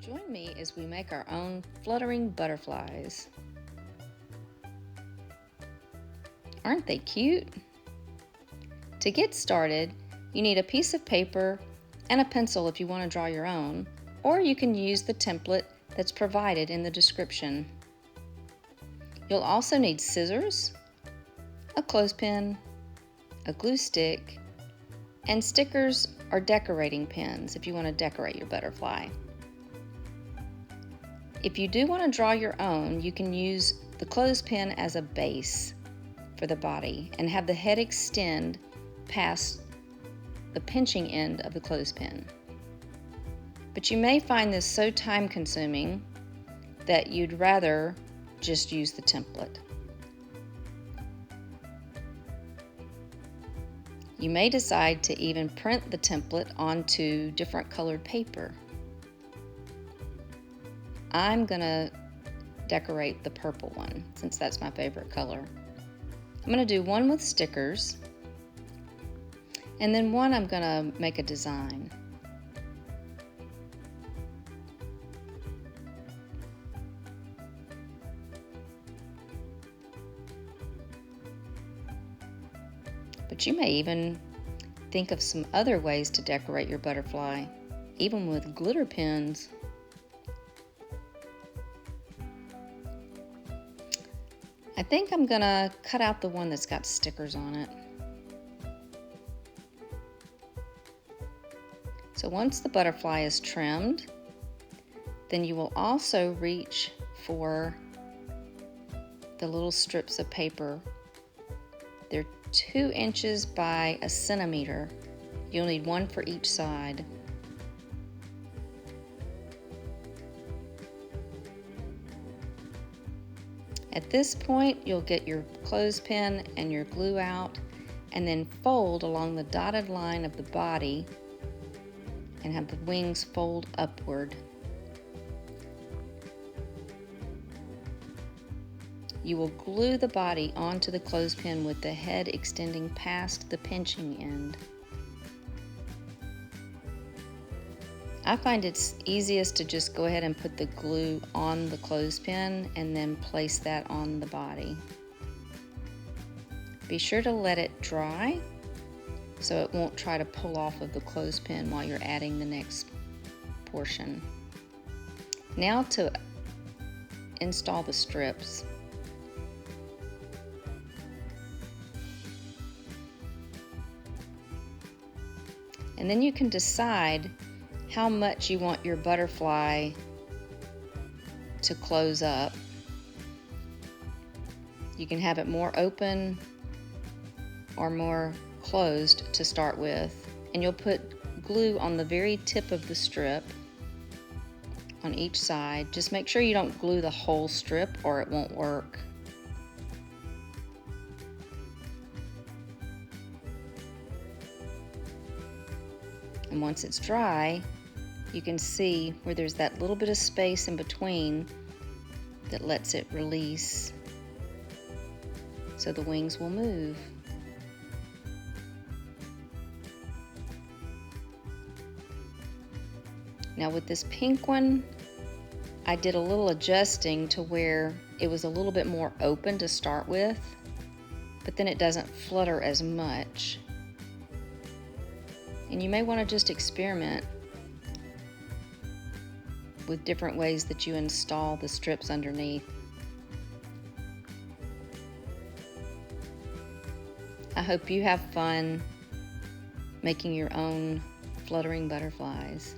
Join me as we make our own fluttering butterflies. Aren't they cute? To get started, you need a piece of paper and a pencil if you want to draw your own, or you can use the template that's provided in the description. You'll also need scissors, a clothespin, a glue stick, and stickers or decorating pins if you want to decorate your butterfly. If you do want to draw your own, you can use the clothespin as a base for the body and have the head extend past the pinching end of the clothespin. But you may find this so time-consuming that you'd rather just use the template. You may decide to even print the template onto different colored paper. I'm gonna decorate the purple one since that's my favorite color. I'm gonna do one with stickers, and then one I'm gonna make a design. But you may even think of some other ways to decorate your butterfly, even with glitter pins. I think I'm gonna cut out the one that's got stickers on it. So once the butterfly is trimmed, then you will also reach for the little strips of paper. They're 2 inches by a centimeter. You'll need one for each side. At this point, you'll get your clothespin and your glue out, and then fold along the dotted line of the body and have the wings fold upward. You will glue the body onto the clothespin with the head extending past the pinching end. I find it's easiest to just go ahead and put the glue on the clothespin and then place that on the body. Be sure to let it dry so it won't try to pull off of the clothespin while you're adding the next portion. Now to install the strips. And then you can decide how much you want your butterfly to close up. You can have it more open or more closed to start with, and you'll put glue on the very tip of the strip on each side. Just make sure you don't glue the whole strip or it won't work. And once it's dry, you can see where there's that little bit of space in between that lets it release so the wings will move. Now with this pink one, I did a little adjusting to where it was a little bit more open to start with, but then it doesn't flutter as much. And you may want to just experiment with different ways that you install the strips underneath. I hope you have fun making your own fluttering butterflies.